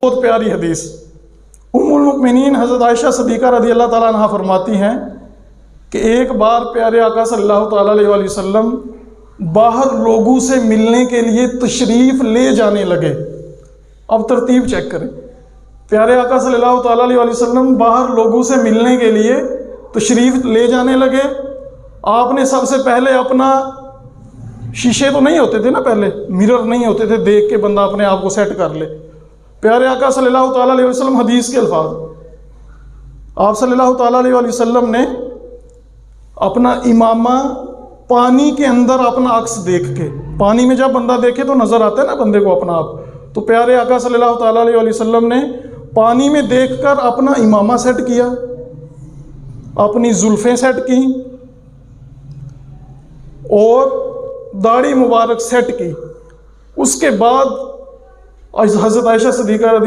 بہت پیاری حدیث، ام المؤمنین حضرت عائشہ صدیقہ رضی اللہ تعالیٰ عنہا فرماتی ہیں کہ ایک بار پیارے آقا صلی اللہ تعالیٰ علیہ وآلہ وسلم باہر لوگوں سے ملنے کے لیے تشریف لے جانے لگے۔ اب ترتیب چیک کریں، پیارے آقا صلی اللہ تعالیٰ علیہ وآلہ وسلم باہر لوگوں سے ملنے کے لیے تشریف لے جانے لگے۔ آپ نے سب سے پہلے اپنا، شیشے تو نہیں ہوتے تھے نا پہلے، مرر نہیں ہوتے تھے دیکھ کے بندہ اپنے آپ کو سیٹ کر لے۔ پیارے آقا صلی اللہ تعالیٰ علیہ وسلم، حدیث کے الفاظ، آپ صلی اللہ تعالیٰ علیہ وآلہ وسلم نے اپنا امامہ پانی کے اندر اپنا عکس دیکھ کے، پانی میں جب بندہ دیکھے تو نظر آتا ہے نا بندے کو اپنا آپ، تو پیارے آقا صلی اللہ تعالیٰ علیہ وآلہ وسلم نے پانی میں دیکھ کر اپنا امامہ سیٹ کیا، اپنی زلفیں سیٹ کی اور داڑھی مبارک سیٹ کی۔ اس کے بعد حضرت عائشہ صدیقہ رضی